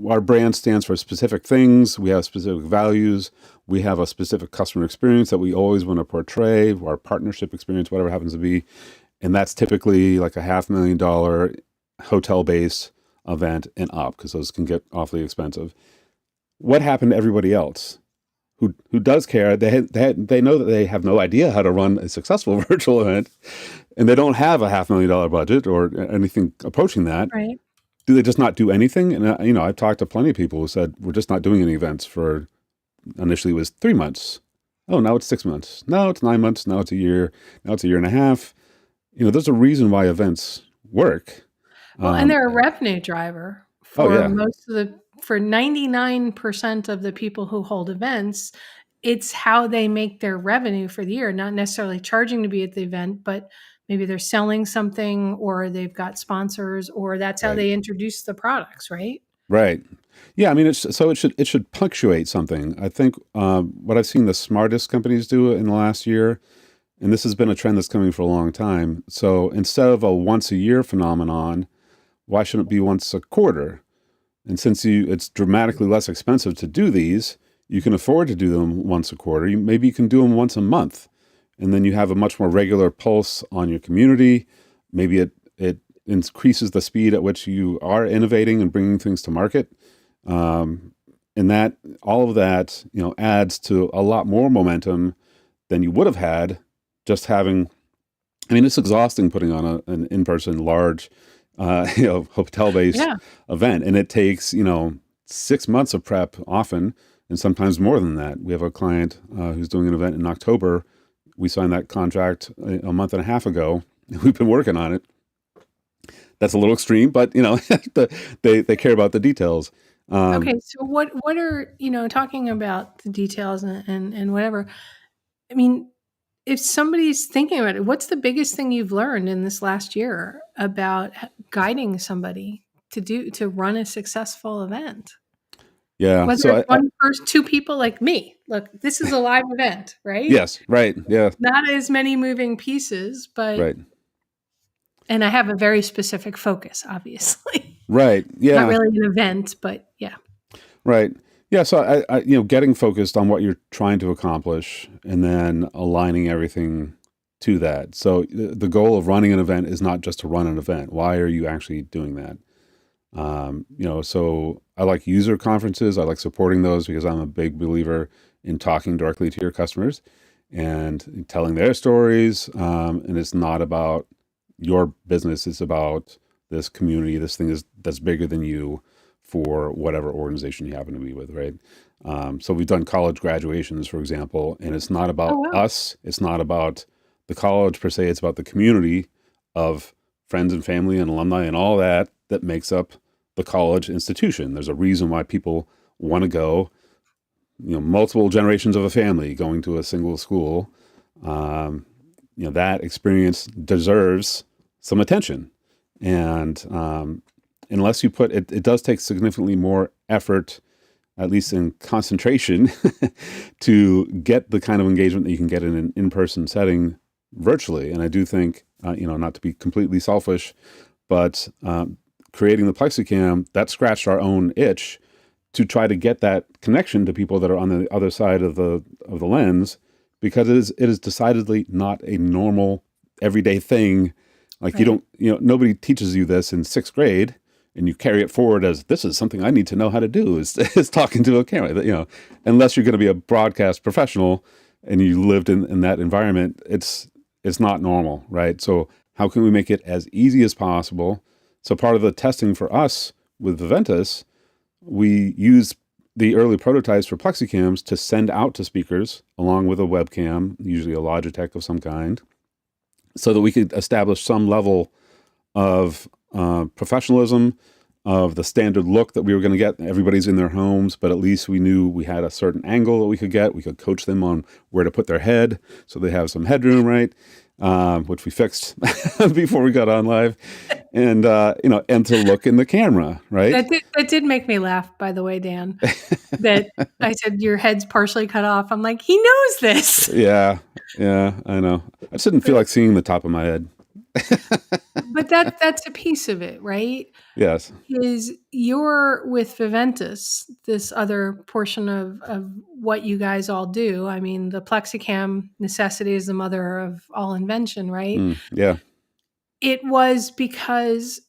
our brand stands for specific things. We have specific values. We have a specific customer experience that we always want to portray, our partnership experience, whatever it happens to be. And that's typically like a $500,000 hotel-based event and up, because those can get awfully expensive. What happened to everybody else who does care? They know that they have no idea how to run a successful virtual event, and they don't have a $500,000 budget or anything approaching that. Right. Do they just not do anything? And I've talked to plenty of people who said, we're just not doing any events for, initially it was 3 months. Oh, now it's 6 months. Now it's 9 months. Now it's a year. Now it's a year and a half. There's a reason why events work. Well, and they're a revenue driver for for 99% of the people who hold events. It's how they make their revenue for the year, not necessarily charging to be at the event, but maybe they're selling something, or they've got sponsors, or that's how they introduce the products, right? Right. Yeah. I mean, it should punctuate something. I think what I've seen the smartest companies do in the last year, and this has been a trend that's coming for a long time. So instead of a once a year phenomenon, why shouldn't it be once a quarter? And since it's dramatically less expensive to do these, you can afford to do them once a quarter. Maybe you can do them once a month, and then you have a much more regular pulse on your community. Maybe it increases the speed at which you are innovating and bringing things to market. And that all of that, adds to a lot more momentum than you would have had just having. I mean, it's exhausting putting on an in-person large, hotel-based event, and it takes 6 months of prep often, and sometimes more than that. We have a client who's doing an event in October. We signed that contract a month and a half ago. We've been working on it. That's a little extreme, but they care about the details. Okay, so what are talking about the details and whatever? I mean, if somebody's thinking about it, what's the biggest thing you've learned in this last year about guiding somebody to run a successful event? Yeah. Whether it's one person, two people like me. Look, this is a live event, right? Yes. Right. Yeah. Not as many moving pieces, but right. And I have a very specific focus, obviously. Right. Yeah. Not really an event, but yeah. Right. Yeah. So I getting focused on what you're trying to accomplish and then aligning everything to that. So the goal of running an event is not just to run an event. Why are you actually doing that? So I like user conferences. I like supporting those because I'm a big believer in talking directly to your customers and telling their stories. And it's not about your business. It's about this community. This thing that's bigger than you for whatever organization you happen to be with. Right. So we've done college graduations, for example, and it's not about us. It's not about the college per se. It's about the community of friends and family and alumni and all that makes up the college institution. There's a reason why people want to go, multiple generations of a family going to a single school. That experience deserves some attention. And unless you put it, it does take significantly more effort, at least in concentration, to get the kind of engagement that you can get in an in-person setting virtually. And I do think, not to be completely selfish, but creating the PlexiCam, that scratched our own itch to try to get that connection to people that are on the other side of the lens, because it is decidedly not a normal everyday thing. Like you don't, nobody teaches you this in sixth grade, and you carry it forward as this is something I need to know how to do is talking to a camera. Unless you're going to be a broadcast professional and you lived in that environment, it's not normal, right? So how can we make it as easy as possible? So part of the testing for us with Viventus, we use the early prototypes for PlexiCams to send out to speakers along with a webcam, usually a Logitech of some kind, so that we could establish some level of professionalism, of the standard look that we were going to get. Everybody's in their homes, but at least we knew we had a certain angle that we could get. We could coach them on where to put their head so they have some headroom, right? Which we fixed before we got on live. and and to look in the camera, right? That did make me laugh, by the way, Dan. That I said your head's partially cut off. I'm like, he knows this. Yeah, I know. I just didn't feel like seeing the top of my head. But that's a piece of it, right? Yes. Is you're with Viventus, this other portion of what you guys all do. I mean, the PlexiCam necessity is the mother of all invention, right? Yeah. It was because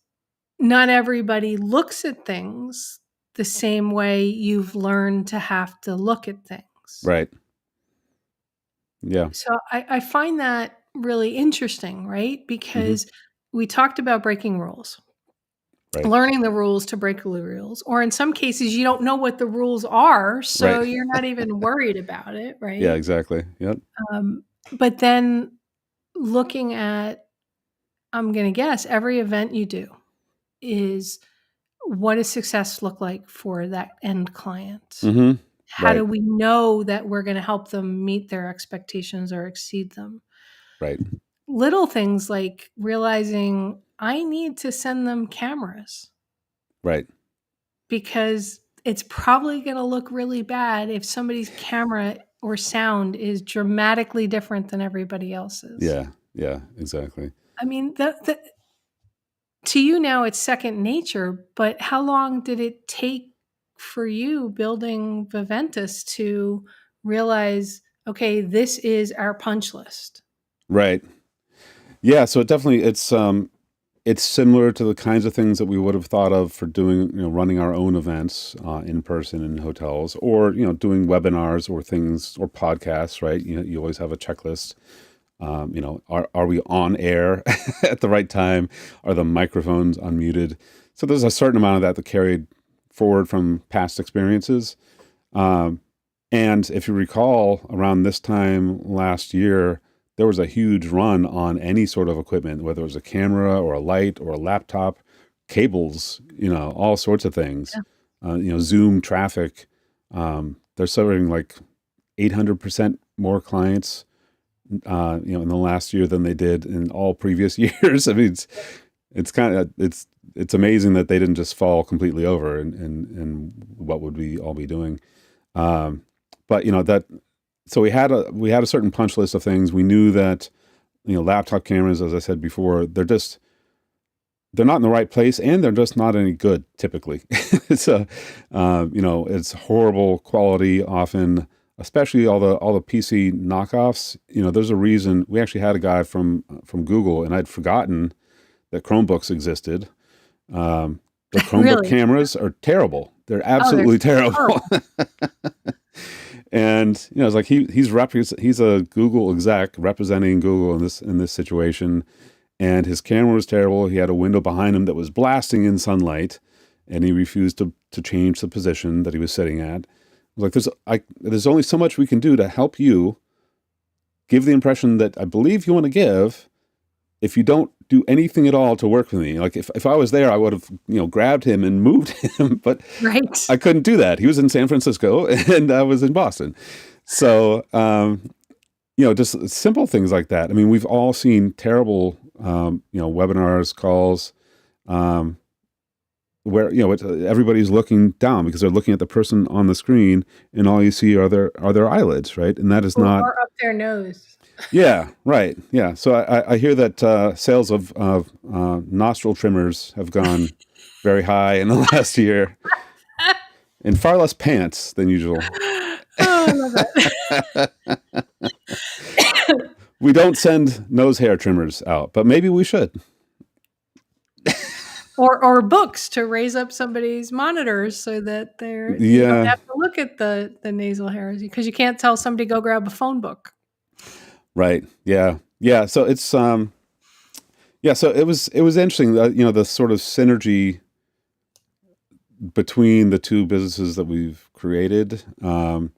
not everybody looks at things the same way you've learned to have to look at things. Right. Yeah. So I find that really interesting, right? Because we talked about breaking rules. Right. Learning the rules to break the rules, or in some cases, you don't know what the rules are, so Right. you're not even worried about it, right? Yeah, exactly. Yep. But then looking at, I'm going to guess, every event you do is what does success look like for that end client? How do we know that we're going to help them meet their expectations or exceed them? Right. Little things like realizing I need to send them cameras. Right. Because it's probably going to look really bad if somebody's camera or sound is dramatically different than everybody else's. Yeah, exactly. I mean, to you now it's second nature, but how long did it take for you building Viventus to realize, okay, this is our punch list? Right. Yeah, so it's similar to the kinds of things that we would have thought of for doing, running our own events in person in hotels, or doing webinars or things or podcasts. Right? You always have a checklist. Are we on air at the right time? Are the microphones unmuted? So there's a certain amount of that carried forward from past experiences. And if you recall, around this time last year, there was a huge run on any sort of equipment, whether it was a camera or a light or a laptop, cables, all sorts of things. Yeah. Zoom traffic. They're serving like 800% more clients, in the last year than they did in all previous years. I mean, it's amazing that they didn't just fall completely over and what would we all be doing. So we had a certain punch list of things. We knew that, laptop cameras, as I said before, they're not in the right place, and they're just not any good typically. So, it's horrible quality often, especially all the PC knockoffs. There's a reason. We actually had a guy from Google, and I'd forgotten that Chromebooks existed. The Chromebook Really? cameras are terrible. They're absolutely terrible. And it's like he's a Google exec representing Google in this situation, and his camera was terrible. He had a window behind him that was blasting in sunlight, and he refused to change the position that he was sitting at. I was like, there's only so much we can do to help you give the impression that I believe you want to give. If you don't do anything at all to work with me, like if I was there, I would have grabbed him and moved him, but Right. I couldn't do that. He was in San Francisco and I was in Boston. So just simple things like that. I mean, we've all seen terrible webinars, calls, where everybody's looking down because they're looking at the person on the screen, and all you see are their eyelids, right? And that is not or up their nose. Yeah, right. Yeah. So I hear that sales of nostril trimmers have gone very high in the last year, and far less pants than usual. Oh, I love it. We don't send nose hair trimmers out, but maybe we should. Or books to raise up somebody's monitors so that you don't have to look at the nasal hairs, because you can't tell somebody go grab a phone book. Right. Yeah. Yeah. So it's so it was interesting that the sort of synergy between the two businesses that we've created. And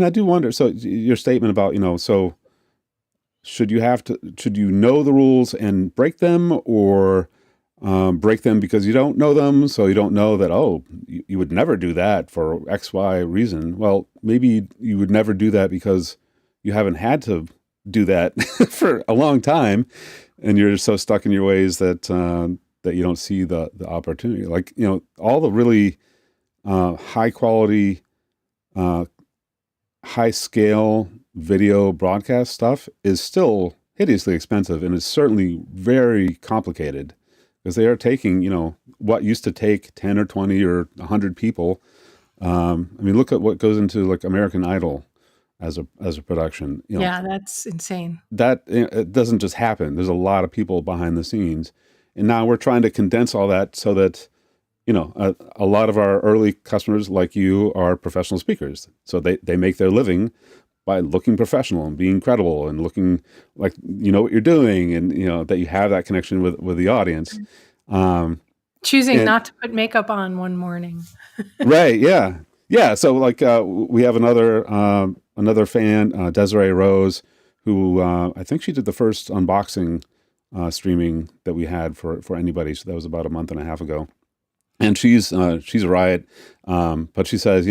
I do wonder, so your statement about, so should you know the rules and break them, or break them because you don't know them, so you don't know that, you would never do that for X, Y reason. Well, maybe you would never do that because you haven't had to do that for a long time, and you're so stuck in your ways that that you don't see the opportunity. Like, all the really high quality, high scale video broadcast stuff is still hideously expensive, and it's certainly very complicated because they are taking, what used to take 10 or 20 or 100 people. Look at what goes into like American Idol as a production. Yeah, that's insane. That it doesn't just happen. There's a lot of people behind the scenes, and now we're trying to condense all that so that a lot of our early customers like you are professional speakers, so they make their living by looking professional and being credible and looking like what you're doing, and that you have that connection with the audience. Choosing not to put makeup on one morning. Right. Yeah. So like we have another fan, Desiree Rose, who I think she did the first unboxing streaming that we had for anybody. So that was about a month and a half ago. And she's a riot. But she says,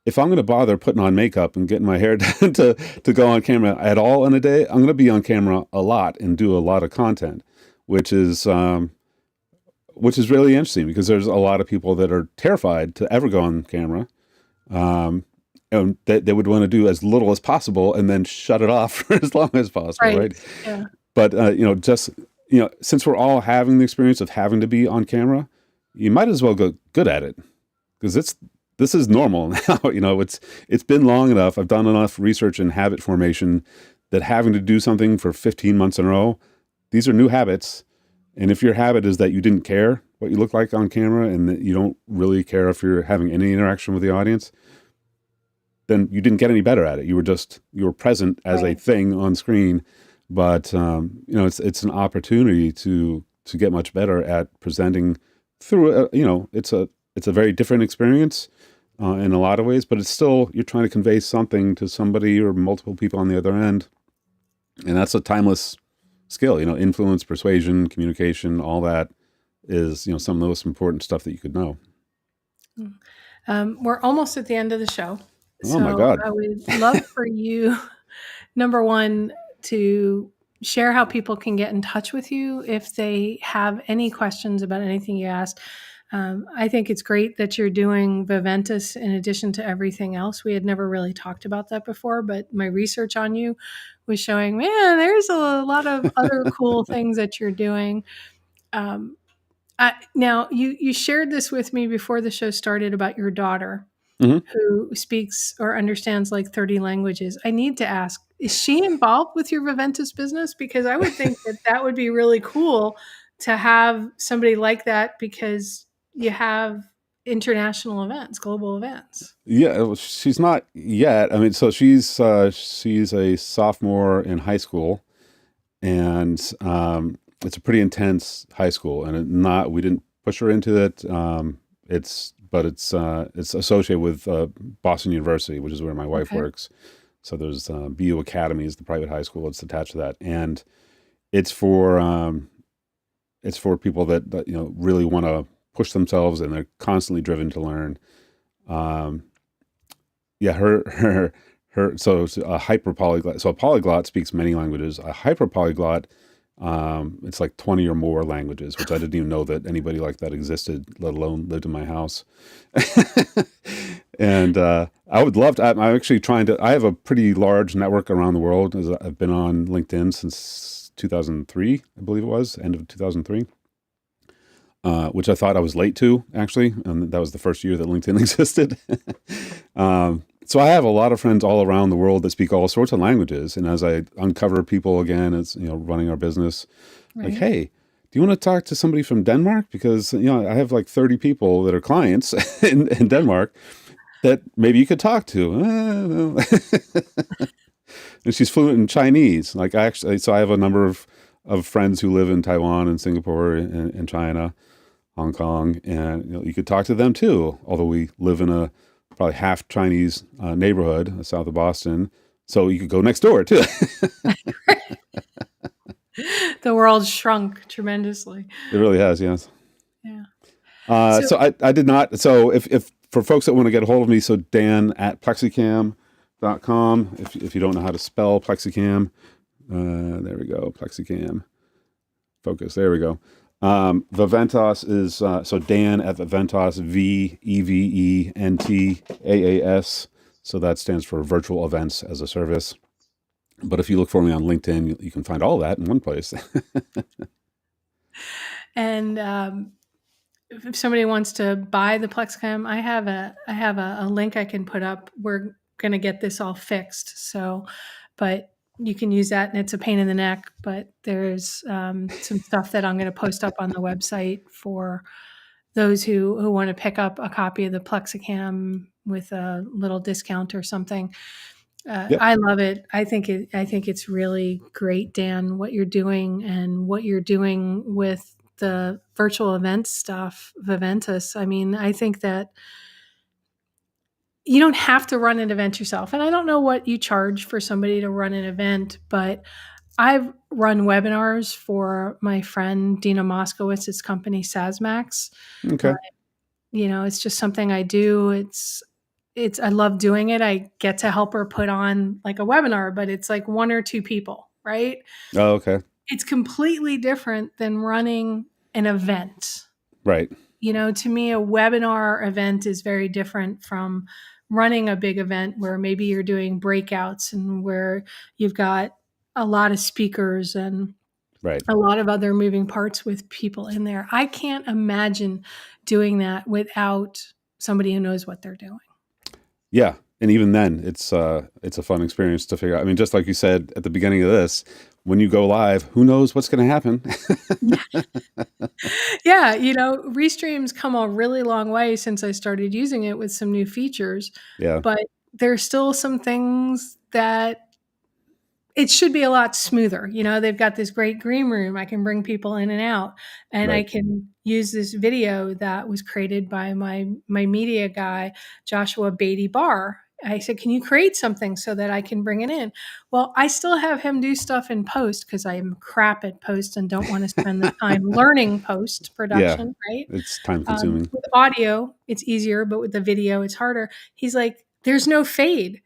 if I'm going to bother putting on makeup and getting my hair done to go on camera at all in a day, I'm going to be on camera a lot and do a lot of content, which is really interesting because there's a lot of people that are terrified to ever go on camera. And they would want to do as little as possible and then shut it off for as long as possible. Right. Yeah. But, since we're all having the experience of having to be on camera, you might as well go good at it because this is normal now. It's been long enough. I've done enough research in habit formation that having to do something for 15 months in a row, these are new habits. And if your habit is that you didn't care what you look like on camera and that you don't really care if you're having any interaction with the audience, then you didn't get any better at it. You were present as a thing on screen, but it's an opportunity to get much better at presenting through. It's a very different experience in a lot of ways, but it's still you're trying to convey something to somebody or multiple people on the other end, and that's a timeless skill. Influence, persuasion, communication, all that is some of the most important stuff that you could know. We're almost at the end of the show. Oh my God. I would love for you, number one, to share how people can get in touch with you if they have any questions about anything you asked. I think it's great that you're doing Viventus in addition to everything else. We had never really talked about that before, but my research on you was showing, man, there's a lot of other cool things that you're doing. Now, you shared this with me before the show started about your daughter. Mm-hmm. Who speaks or understands like 30 languages. I need to ask, is she involved with your Viventus business? Because I would think that would be really cool to have somebody like that because you have international events, global events. Yeah, she's not yet. So she's a sophomore in high school, and it's a pretty intense high school, and we didn't push her into it. It's associated with Boston University, which is where my wife works. So there's BU Academy is the private high school. It's attached to that, and it's for people that really want to push themselves and they're constantly driven to learn. So a hyper polyglot. So a polyglot speaks many languages. A hyper polyglot. It's like 20 or more languages, which I didn't even know that anybody like that existed, let alone lived in my house. And I would love to. I'm actually trying to. I have a pretty large network around the world. I've been on LinkedIn since 2003, I believe it was, end of 2003, which I thought I was late to, actually. And that was the first year that LinkedIn existed. So I have a lot of friends all around the world that speak all sorts of languages. And as I uncover people again, as running our business, like, hey, do you want to talk to somebody from Denmark? Because I have like 30 people that are clients in Denmark that maybe you could talk to. And she's fluent in Chinese. Like so I have a number of friends who live in Taiwan and Singapore and China, Hong Kong, and you could talk to them too. Although we live in a probably half Chinese neighborhood south of Boston, so you could go next door too. The world shrunk tremendously. It really has, yes. Yeah. So I did not. So if for folks that want to get a hold of me, so Dan at PlexiCam.com. If you don't know how to spell PlexiCam, there we go. PlexiCam. Focus. There we go. Viventas is, so Dan at Viventas, VEVENTAAS. So that stands for Virtual Events as a Service. But if you look for me on LinkedIn, you can find all that in one place. And if somebody wants to buy the PlexiCam, I have a link I can put up. We're going to get this all fixed. So, but you can use that, and it's a pain in the neck, but there's some stuff that I'm going to post up on the website for those who want to pick up a copy of the PlexiCam with a little discount or something. Yep. I love it. I think it's really great, Dan, what you're doing and what you're doing with the virtual event stuff, Viventus. I mean, I think that you don't have to run an event yourself. And I don't know what you charge for somebody to run an event, but I've run webinars for my friend Dina Moskowitz's company, Sasmax. Okay. It's just something I do. I love doing it. I get to help her put on like a webinar, but it's like one or two people, right? Oh, okay. It's completely different than running an event. Right. To me, a webinar event is very different from running a big event where maybe you're doing breakouts and where you've got a lot of speakers and Right. a lot of other moving parts with people in there. I can't imagine doing that without somebody who knows what they're doing. Yeah. And even then, it's a fun experience to figure out. I mean, just like you said at the beginning of this, when you go live, who knows what's going to happen? Yeah. Restream's come a really long way since I started using it with some new features. Yeah. But there's still some things that it should be a lot smoother. They've got this great green room. I can bring people in and out, and Right. I can use this video that was created by my media guy, Joshua Beatty Barr. I said, can you create something so that I can bring it in? Well, I still have him do stuff in post because I'm crap at post and don't want to spend the time learning post production, right? It's time consuming. With audio, it's easier, but with the video, it's harder. He's like, there's no fade.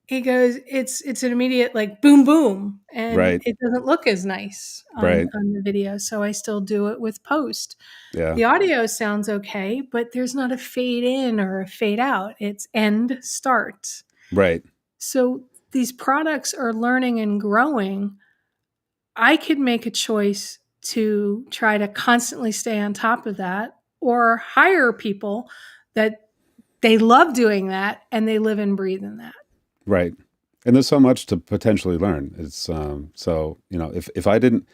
He goes, it's an immediate like boom, boom. And Right. it doesn't look as nice Right. on the video. So I still do it with post. Yeah. The audio sounds okay, but there's not a fade in or a fade out. It's end, start. Right. So these products are learning and growing. I could make a choice to try to constantly stay on top of that or hire people that they love doing that and they live and breathe in that. Right. And there's so much to potentially learn. It's so, if I didn't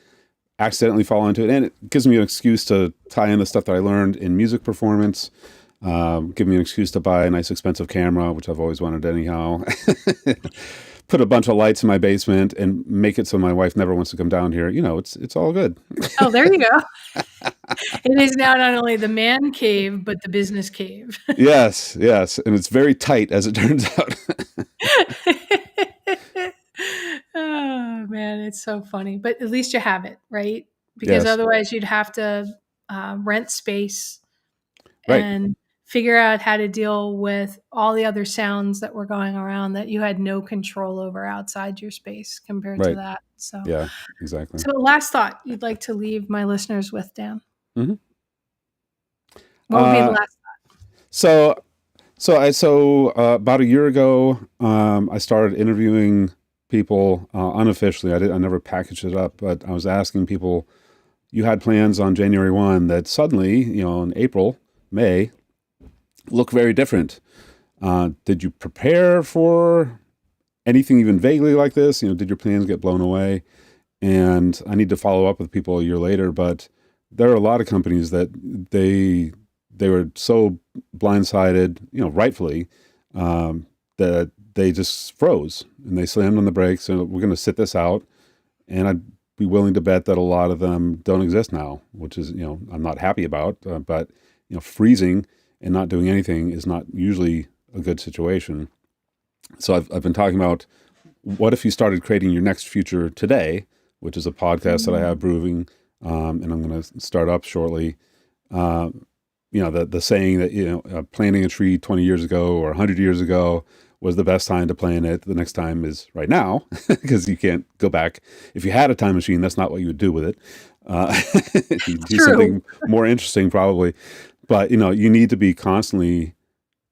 accidentally fall into it, and it gives me an excuse to tie in the stuff that I learned in music performance, give me an excuse to buy a nice expensive camera, which I've always wanted anyhow. Put a bunch of lights in my basement and make it so my wife never wants to come down here. It's all good. Oh, there you go. It is now not only the man cave, but the business cave. Yes. And it's very tight, as it turns out. Oh, man, it's so funny. But at least you have it, right? Because Yes. otherwise you'd have to rent space Right. and figure out how to deal with all the other sounds that were going around that you had no control over outside your space compared to Right. that. So, Yeah, exactly. so last thought you'd like to leave my listeners with, Dan? Mhm. What would be the last thought? So about a year ago, I started interviewing people unofficially. I never packaged it up, but I was asking people, you had plans on January 1 that suddenly, in April, May, look very different. Did you prepare for anything even vaguely like this? Did your plans get blown away? And I need to follow up with people a year later, but there are a lot of companies that they were so blindsided, rightfully, that they just froze and they slammed on the brakes and we're going to sit this out. And I'd be willing to bet that a lot of them don't exist now, which is, I'm not happy about, but, freezing and not doing anything is not usually a good situation. So I've been talking about what if you started creating your next future today, which is a podcast that I have brewing, and I'm going to start up shortly. The saying that, planting a tree 20 years ago or 100 years ago was the best time to plan it. The next time is right now, because you can't go back. If you had a time machine, that's not what you would do with it. You'd do True. something more interesting probably. But, you need to be constantly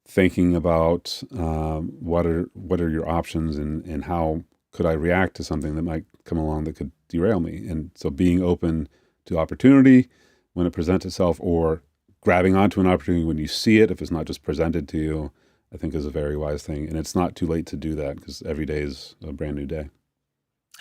thinking about what are your options and how could I react to something that might come along that could derail me. And so being open to opportunity when it presents itself, or grabbing onto an opportunity when you see it, if it's not just presented to you, I think is a very wise thing. And it's not too late to do that, because every day is a brand new day.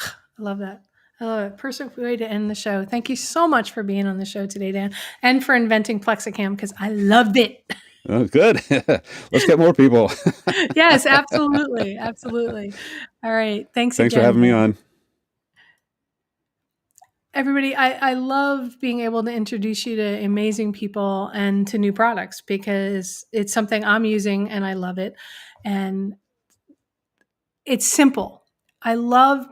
I love that. I love it. Perfect way to end the show. Thank you so much for being on the show today, Dan, and for inventing PlexiCam, because I loved it. Oh, good. Let's get more people. Yes, absolutely. Absolutely. All right. Thanks Thanks again. for having me on. Everybody, I love being able to introduce you to amazing people and to new products, because it's something I'm using and I love it. And it's simple. I love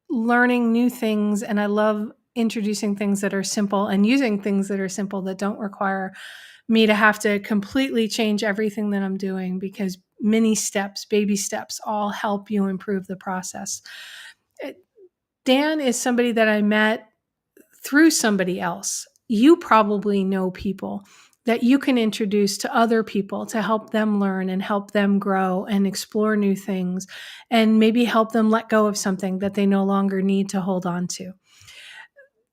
learning new things, and I love introducing things that are simple and using things that are simple that don't require me to have to completely change everything that I'm doing, because mini steps, baby steps, all help you improve the process. Dan is somebody that I met through somebody else. You probably know people that you can introduce to other people to help them learn and help them grow and explore new things, and maybe help them let go of something that they no longer need to hold on to.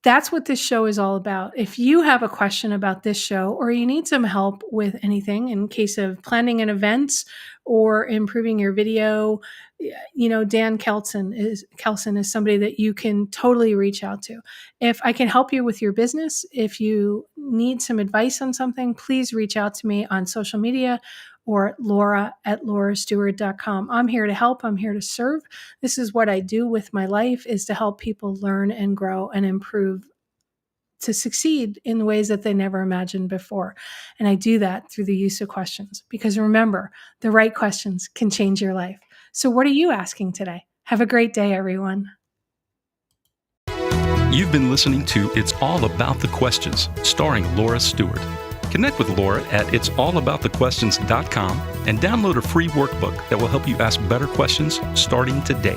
That's what this show is all about. If you have a question about this show, or you need some help with anything in case of planning an event or improving your video, Dan Keldsen is somebody that you can totally reach out to. If I can help you with your business, if you need some advice on something, please reach out to me on social media or laura@laurastewart.com. I'm here to help. I'm here to serve. This is what I do with my life, is to help people learn and grow and improve, to succeed in ways that they never imagined before. And I do that through the use of questions, because remember, the right questions can change your life. So what are you asking today? Have a great day, everyone. You've been listening to It's All About the Questions, starring Laura Stewart. Connect with Laura at it'sallaboutthequestions.com and download a free workbook that will help you ask better questions starting today.